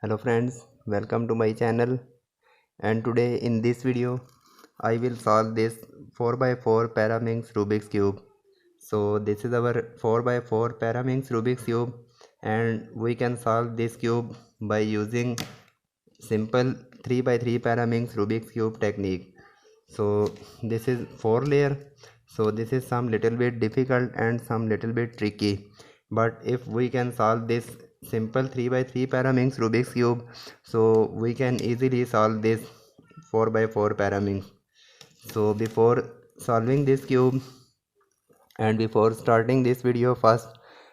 Hello friends, welcome to my channel, and today in this video I will solve this 4x4 Paraminx Rubik's Cube. So this is our 4x4 Paraminx Rubik's Cube, and we can solve this cube by using simple 3x3 Paraminx Rubik's Cube technique. So this is 4 layer, so this is some little bit difficult and some little bit tricky, but if we can solve this simple 3x3 Paraminx Rubik's Cube, so we can easily solve this 4x4 Paraminx. So before solving this cube and before starting this video, first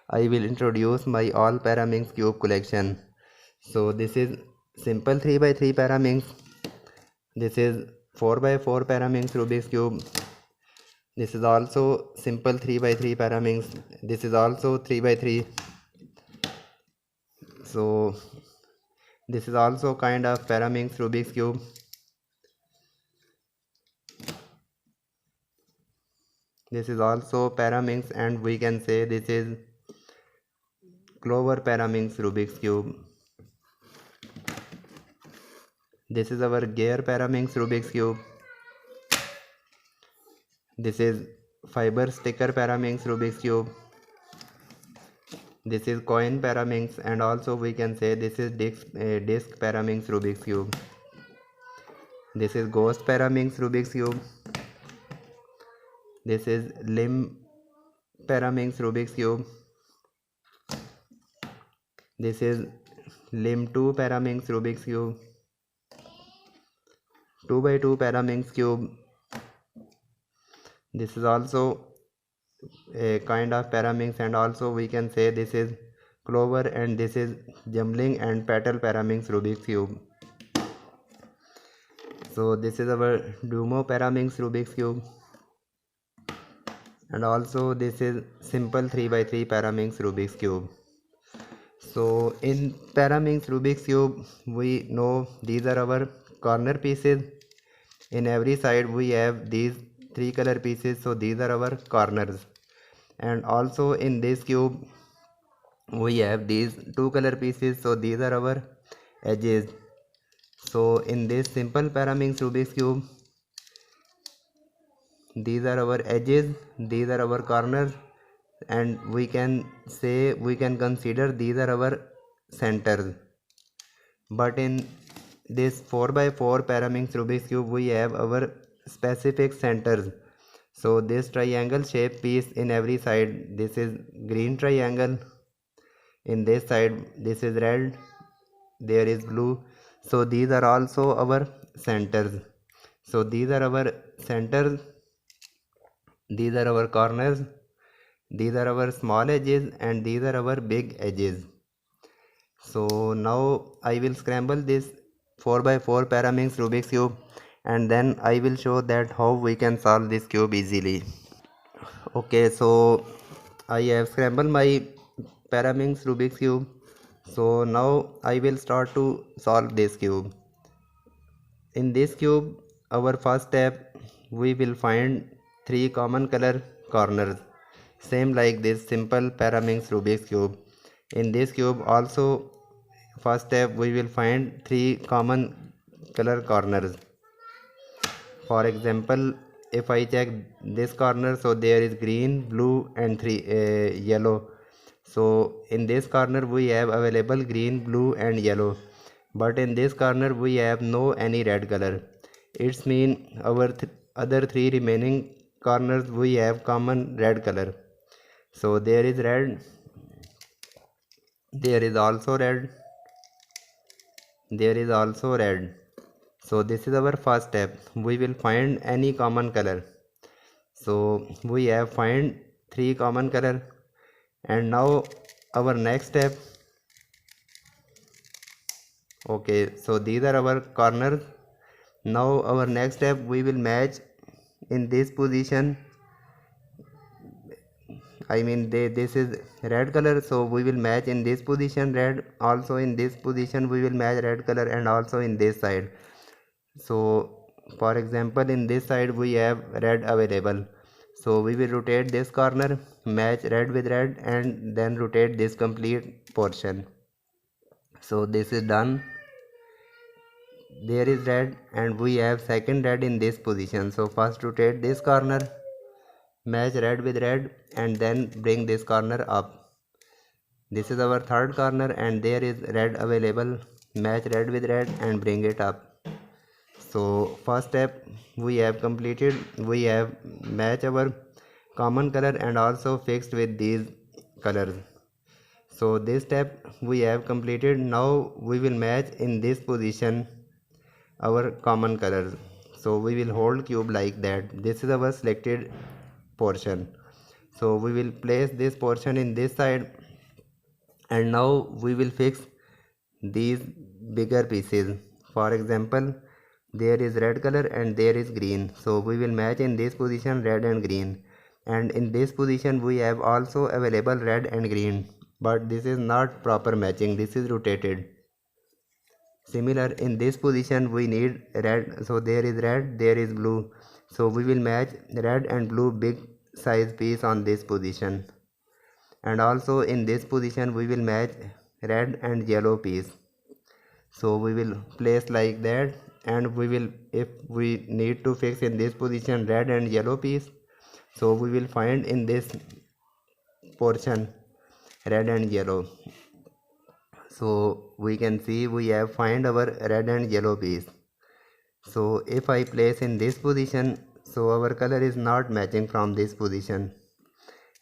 I will introduce my all Paraminx cube collection. So this is simple 3x3 Paraminx, this is 4x4 Paraminx Rubik's Cube, this is also simple 3x3 Paraminx, this is also 3x3. So this is also kind of Paraminx Rubik's Cube. This is also Paraminx, and we can say this is Clover Paraminx Rubik's Cube. This is our Gear Paraminx Rubik's Cube. This is Fiber Sticker Paraminx Rubik's Cube. This is Coin Paraminx, and also we can say this is Disc Paraminx Rubik's Cube. This is Ghost Paraminx Rubik's Cube. This is Limb Paraminx Rubik's Cube. This is Limb 2 Paraminx Rubik's Cube. 2x2 Paraminx Cube. This is also a kind of Paraminx, and also we can say this is Clover, and this is Jumbling and Petal Paraminx Rubik's Cube. So this is our Dumo Paraminx Rubik's Cube, and also this is simple 3x3 Paraminx Rubik's Cube. So in Paraminx Rubik's Cube, we know these are our corner pieces. In every side we have these 3 color pieces, so these are our corners. And also in this cube we have these 2 color pieces, so these are our edges. So in this simple Paraminx Rubik's Cube, these are our edges, these are our corners, and we can consider these are our centers. But in this 4x4 Paraminx Rubik's Cube, we have our specific centers. So this triangle shape piece in every side, this is green triangle. In this side, this is red, there is blue. So these are also our centers. So these are our centers, these are our corners, these are our small edges, and these are our big edges. So now I will scramble this 4x4 Paraminx Rubik's Cube, and then I will show that how we can solve this cube easily. Okay, so I have scrambled my Paraminx Rubik's Cube. So now I will start to solve this cube. In this cube, our first step, we will find 3 common color corners, same like this simple Paraminx Rubik's Cube. In this cube also, first step, we will find 3 common color corners. For example, if I check this corner, so there is green, blue, and yellow. So in this corner we have available green, blue, and yellow, but in this corner we have no any red color. It's mean our other 3 remaining corners we have common red color. So there is red, there is also red, there is also red. So this is our first step, we will find any common color. So we have find 3 common color, and now our next step, okay, so these are our corners. Now our next step, we will match in this position, I mean this is red color, so we will match in this position red, also in this position we will match red color, and also in this side. So for example, in this side we have red available, so we will rotate this corner, match red with red, and then rotate this complete portion. So this is done. There is red and we have second red in this position. So first rotate this corner, match red with red, and then bring this corner up. This is our third corner and there is red available. Match red with red and bring it up. So first step we have completed. We have matched our common color and also fixed with these colors. So this step we have completed. Now we will match in this position our common colors. So we will hold cube like that. This is our selected portion. So we will place this portion in this side, and now we will fix these bigger pieces. For example, there is red color and there is green, so we will match in this position red and green, and in this position we have also available red and green, but this is not proper matching, this is rotated. Similar, in this position we need red, so there is red, there is blue, so we will match red and blue big size piece on this position, and also in this position we will match red and yellow piece. So we will place like that, and we will, if we need to fix in this position red and yellow piece, so we will find in this portion red and yellow. So we can see we have find our red and yellow piece. So if I place in this position, so our color is not matching from this position,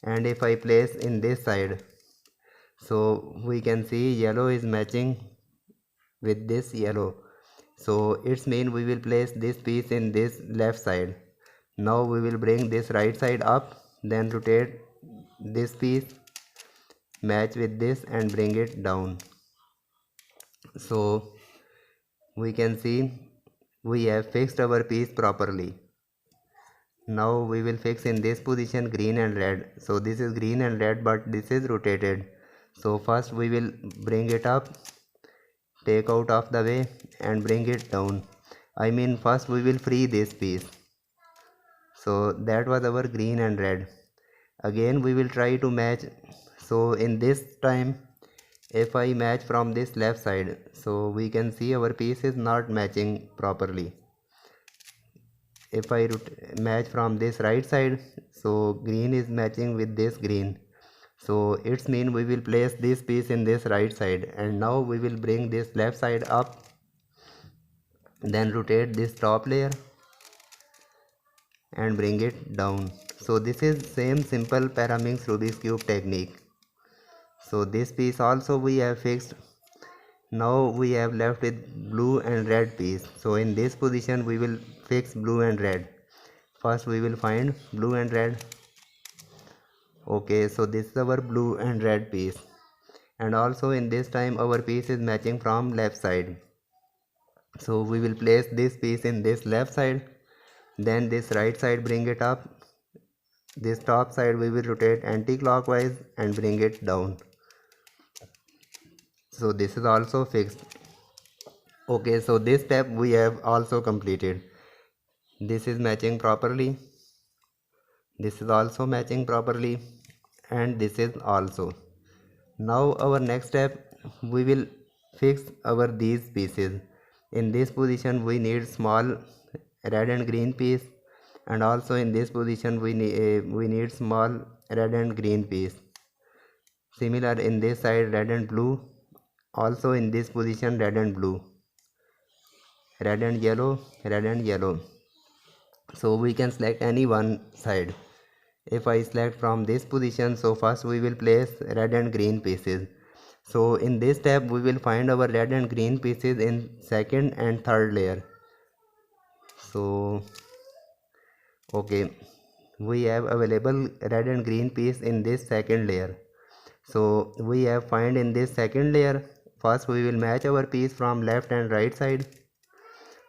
and if I place in this side, so we can see yellow is matching with this yellow, so it's mean we will place this piece in this left side. Now we will bring this right side up, then rotate this piece, match with this and bring it down. So we can see we have fixed our piece properly. Now we will fix in this position green and red. So this is green and red, but this is rotated. So first we will bring it up, take out of the way and bring it down. I mean, first we will free this piece. So that was our green and red. Again we will try to match. So in this time, if I match from this left side, so we can see our piece is not matching properly. If I match from this right side, so green is matching with this green, so it's mean we will place this piece in this right side, and now we will bring this left side up, then rotate this top layer and bring it down. So this is same simple Paraminx Rubik's Cube technique. So this piece also we have fixed. Now we have left with blue and red piece. So in this position we will fix blue and red. First we will find blue and red. Okay, so this is our blue and red piece, and also in this time our piece is matching from left side. So we will place this piece in this left side, then this right side bring it up, this top side we will rotate anti-clockwise and bring it down. So this is also fixed. Okay, so this step we have also completed. This is matching properly, this is also matching properly, and this is also. Now our next step, we will fix our these pieces. In this position we need small red and green piece, and also in this position we need small red and green piece. Similar in this side red and blue, also in this position red and blue, red and yellow, red and yellow. So we can select any one side. If I select from this position, so first we will place red and green pieces. So in this step we will find our red and green pieces in second and third layer. So okay, we have available red and green piece in this second layer. So we have find in this second layer, first we will match our piece from left and right side.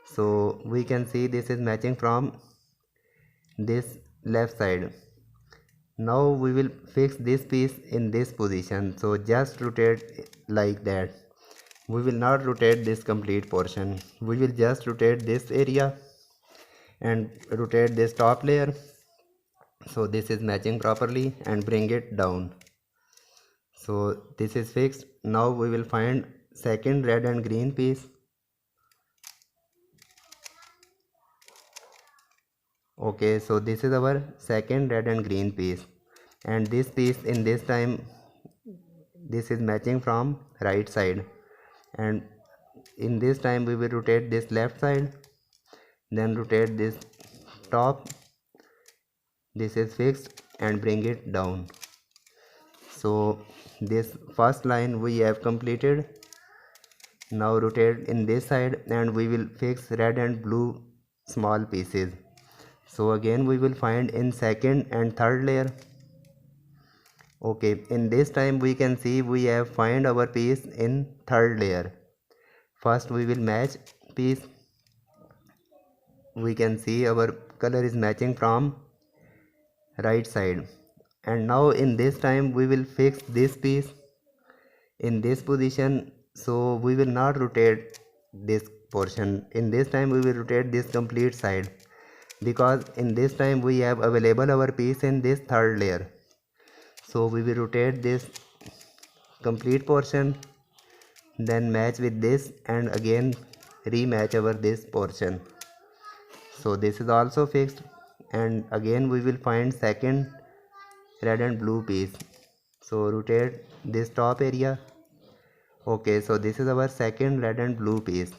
So we can see this is matching from this left side. Now we will fix this piece in this position, so just rotate like that. We will not rotate this complete portion, we will just rotate this area and rotate this top layer, so this is matching properly, and bring it down. So this is fixed. Now we will find second red and green piece. Okay, so this is our second red and green piece, and this piece in this time, this is matching from right side, and in this time we will rotate this left side, then rotate this top, this is fixed, and bring it down. So this first line we have completed. Now rotate in this side and we will fix red and blue small pieces. So again we will find in second and third layer. Okay, in this time we can see we have find our piece in third layer. First we will match piece. We can see our color is matching from right side, and now in this time we will fix this piece in this position. So we will not rotate this portion. In this time we will rotate this complete side, because in this time we have available our piece in this third layer. So we will rotate this complete portion, then match with this, and again rematch our this portion. So this is also fixed, and again we will find second red and blue piece. So rotate this top area. Okay, so this is our second red and blue piece.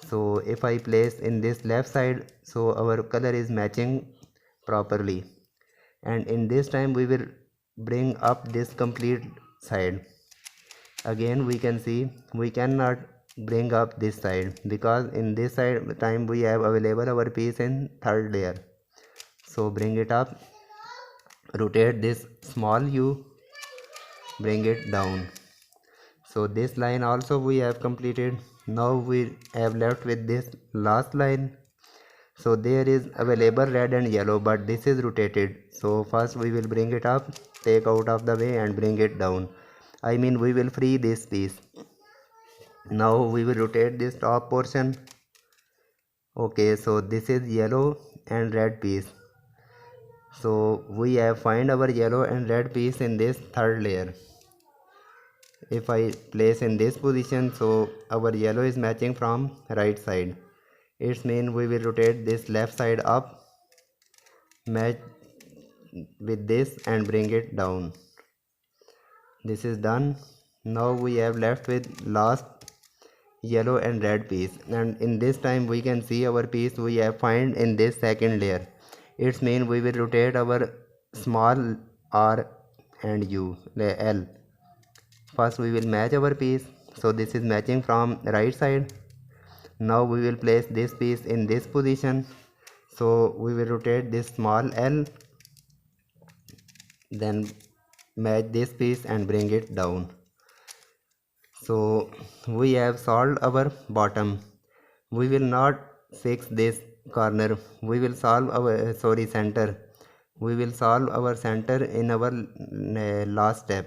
So if I place in this left side, so our color is matching properly, and in this time we will bring up this complete side. Again we can see we cannot bring up this side, because in this side time we have available our piece in third layer. So bring it up, rotate this small u, bring it down. So this line also we have completed. Now we have left with this last line. So there is available red and yellow, but this is rotated. So first we will bring it up, take out of the way, and bring it down. I mean we will free this piece. Now we will rotate this top portion. Okay, so this is yellow and red piece. So we have find our yellow and red piece in this third layer. If I place in this position, so our yellow is matching from right side. It means we will rotate this left side up, match with this, and bring it down. This is done. Now we have left with last yellow and red piece, and in this time we can see our piece we have find in this second layer. It means we will rotate our small r and u, L. First we will match our piece. So this is matching from right side. Now we will place this piece in this position. So we will rotate this small L, then match this piece and bring it down. So we have solved our bottom. We will not fix this corner. We will solve our center. We will solve our center in our last step.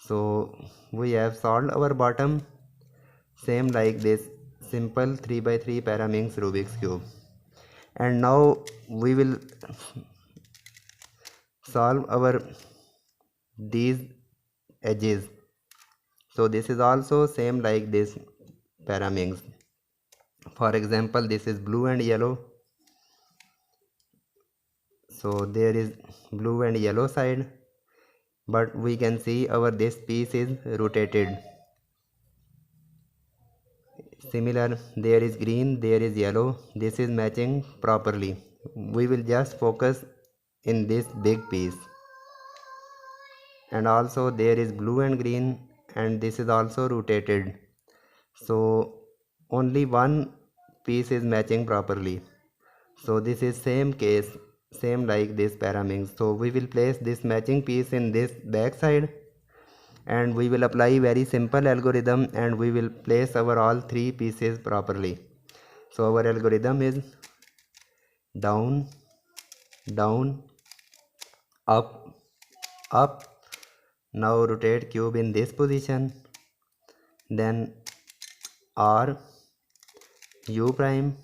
So we have solved our bottom, same like this simple 3x3 Paraminx Rubik's cube. And now we will solve our these edges. So this is also same like this Paraminx. For example, this is blue and yellow. So there is blue and yellow side, but we can see our this piece is rotated. Similar, there is green, there is yellow. This is matching properly. We will just focus in this big piece. And also there is blue and green, and this is also rotated. So only one piece is matching properly. So this is same case, same like this Paraminx. So we will place this matching piece in this back side, and we will apply very simple algorithm, and we will place our all three pieces properly. So our algorithm is down, down, up, up. Now rotate cube in this position, then R, U prime,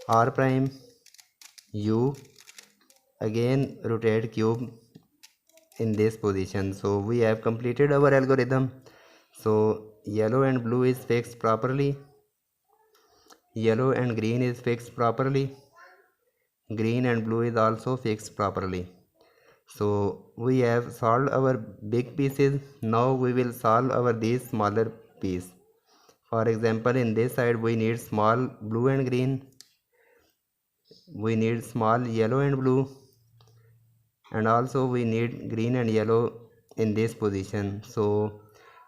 R prime, U, again rotate cube in this position. So we have completed our algorithm. So yellow and blue is fixed properly, yellow and green is fixed properly, green and blue is also fixed properly. So we have solved our big pieces. Now we will solve our these smaller piece. For example, in this side we need small blue and green, we need small yellow and blue, and also we need green and yellow in this position. So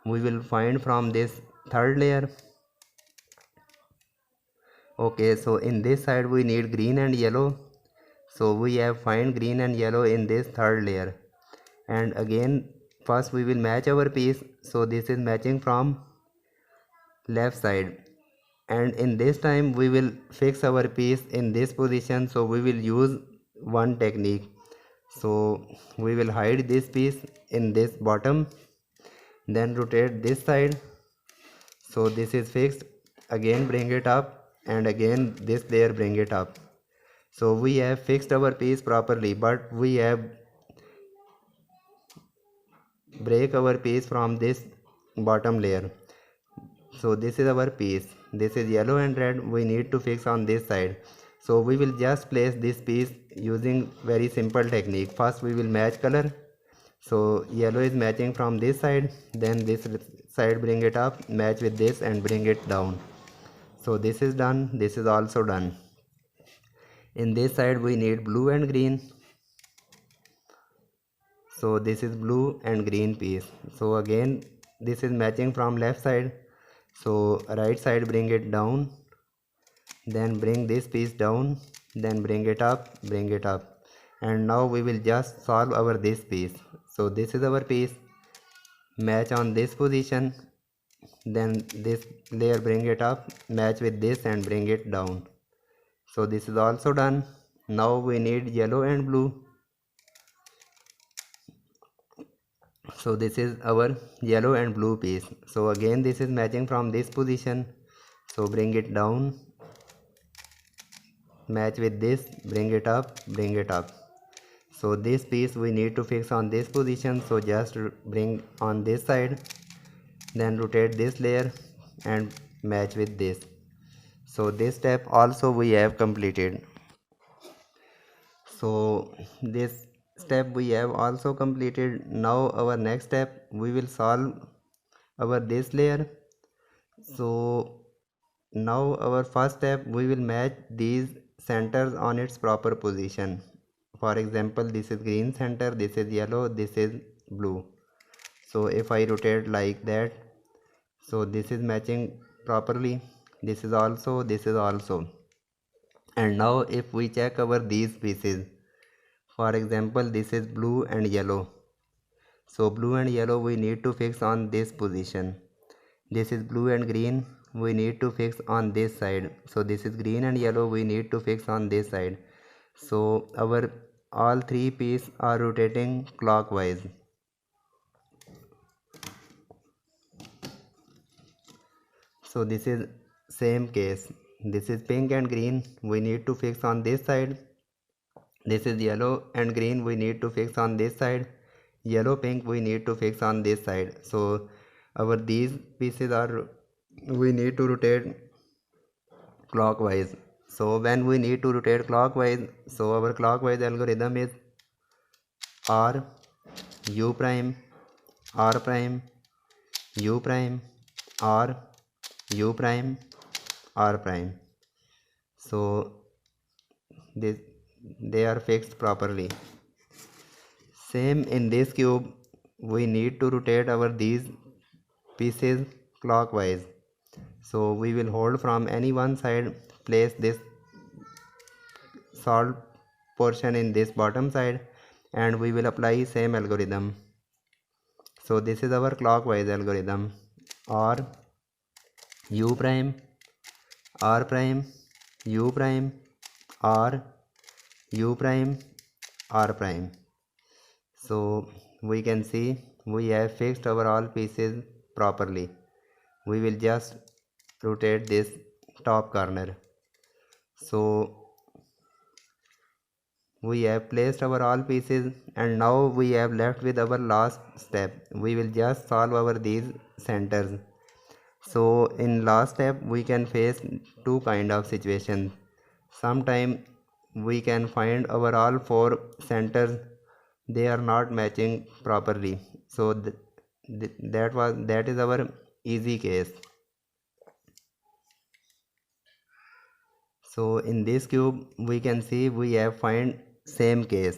we will find from this third layer. Okay, so in this side we need green and yellow, so we have find green and yellow in this third layer. And again, first we will match our piece, so this is matching from left side, and in this time we will fix our piece in this position. So we will use one technique. So we will hide this piece in this bottom, then rotate this side, so this is fixed. Again bring it up, and again this layer bring it up. So we have fixed our piece properly, but we have break our piece from this bottom layer. So this is our piece, this is yellow and red, we need to fix on this side. So we will just place this piece using very simple technique. First we will match color, so yellow is matching from this side, then this side bring it up, match with this and bring it down. So this is done, this is also done. In this side we need blue and green, so this is blue and green piece. So again this is matching from left side, so right side bring it down, then bring this piece down, then bring it up, and now we will just solve our this piece. So this is our piece, match on this position, then this layer bring it up, match with this and bring it down. So this is also done. Now we need yellow and blue. So this is our yellow and blue piece. So again this is matching from this position, so bring it down, match with this, bring it up, so this piece we need to fix on this position. So just bring on this side, then rotate this layer and match with this. So this step also we have completed. So this step we have also completed. Now our next step, we will solve our this layer. So now our first step, we will match these centers on its proper position. For example, this is green center, this is yellow, this is blue. So if I rotate like that, so this is matching properly, this is also, and now if we check our these pieces, for example this is blue and yellow, so blue and yellow we need to fix on this position. This is blue and green, we need to fix on this side. So this is green and yellow, we need to fix on this side. So our all three pieces are rotating clockwise. So this is same case, this is pink and green, we need to fix on this side. This is yellow and green, we need to fix on this side. Yellow pink we need to fix on this side. So our these pieces are, we need to rotate clockwise. So when we need to rotate clockwise, so our clockwise algorithm is R, U prime, R prime, U prime, R, U prime, R prime. So they are fixed properly. Same in this cube, we need to rotate our these pieces clockwise. So we will hold from any one side, place this solved portion in this bottom side, and we will apply same algorithm. So this is our clockwise algorithm: R, U prime, R prime, U prime, R, U prime, R prime. So we can see we have fixed our all pieces properly. We will just rotate this top corner. So we have placed our all pieces, and now we have left with our last step. We will just solve our these centers. So in last step we can face two kind of situations. Sometime we can find our all four centers, they are not matching properly. So that is our easy case. So in this cube we can see we have find same case.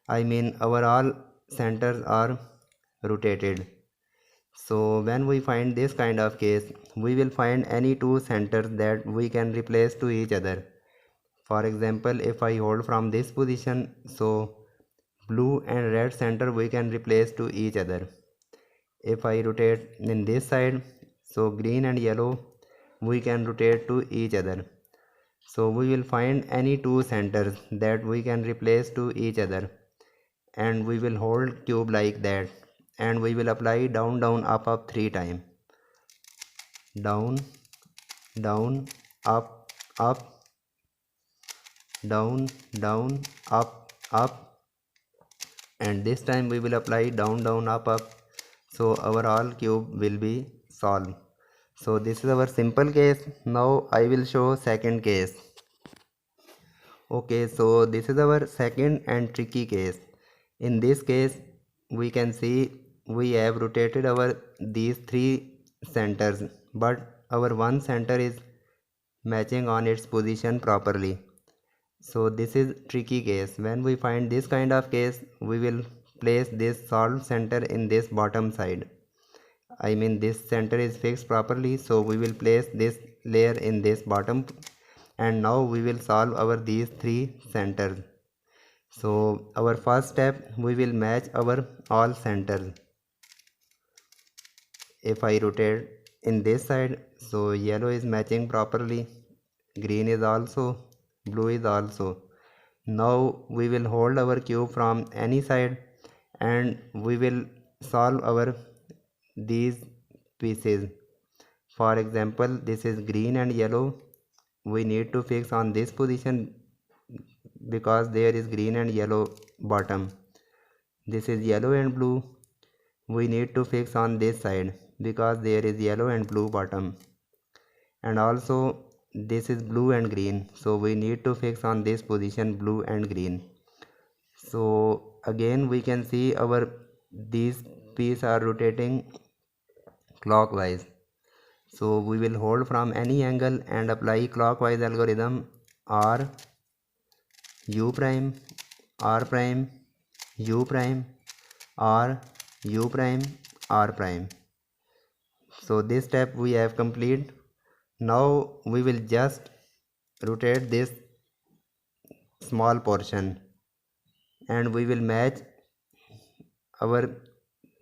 I mean our all centers are rotated. So when we find this kind of case, we will find any two centers that we can replace to each other. For example, if I hold from this position, so blue and red center we can replace to each other. If I rotate in this side, so green and yellow we can rotate to each other. So we will find any two centers that we can replace to each other, and we will hold cube like that, and we will apply down down up up 3 times. Down down up up, down down up up, and this time we will apply down down up up, so our all cube will be solved. So this is our simple case. Now I will show second case. Okay, so this is our second and tricky case. In this case we can see we have rotated our these three centers, but our one center is matching on its position properly. So this is tricky case. When we find this kind of case, we will place this solved center in this bottom side. I mean this center is fixed properly, so we will place this layer in this bottom, and now we will solve our these three centers. So our first step, we will match our all centers. If I rotate in this side, so yellow is matching properly, green is also, blue is also. Now we will hold our cube from any side, and we will solve our these pieces. For example, this is green and yellow, we need to fix on this position because there is green and yellow bottom. This is yellow and blue, we need to fix on this side because there is yellow and blue bottom. And also this is blue and green, so we need to fix on this position blue and green. So again we can see our these pieces are rotating clockwise. So we will hold from any angle and apply clockwise algorithm R U prime R prime U prime R U prime R prime. So this step we have complete. Now we will just rotate this small portion, and we will match our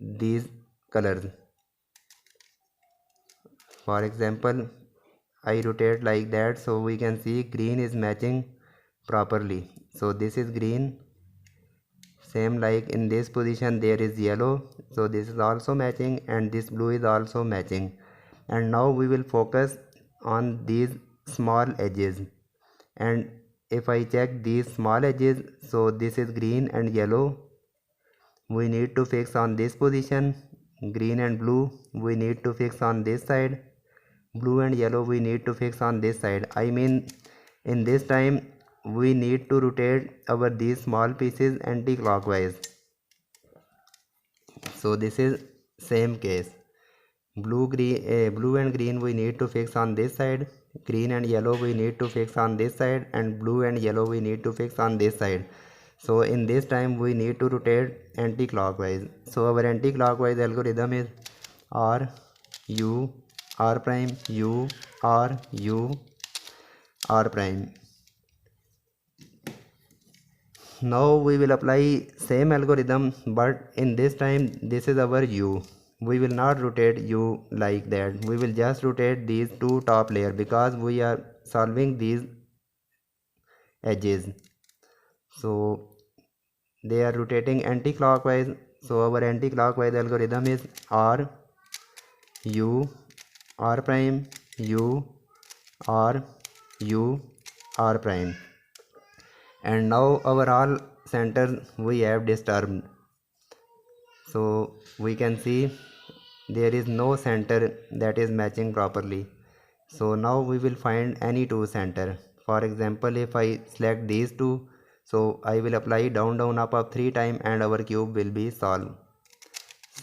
these colors. For example, I rotate like that, so we can see green is matching properly. So this is green, same like in this position there is yellow, so this is also matching, and this blue is also matching. And now we will focus on these small edges, and if I check these small edges, so this is green and yellow, we need to fix on this position. Green and blue we need to fix on this side, blue and yellow we need to fix on this side. I mean in this time we need to rotate our these small pieces anti-clockwise. So this is same case. Blue and green we need to fix on this side, green and yellow we need to fix on this side, and blue and yellow we need to fix on this side. So in this time we need to rotate anti-clockwise. So our anti-clockwise algorithm is R U R prime U R U R prime. Now we will apply same algorithm, but in this time this is our U. We will not rotate U like that, we will just rotate these two top layer because we are solving these edges. So they are rotating anti-clockwise, so our anti-clockwise algorithm is R U R prime U R U R prime. and now our all centers we have disturbed. So we can see there is no center that is matching properly. So now we will find any two center. For example, if I select these two, so I will apply down down up up 3 times and our cube will be solved.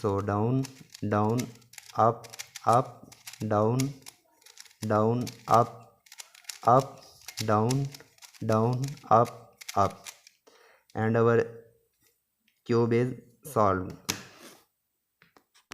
So down down up up down down up down down up, and our cube is solved.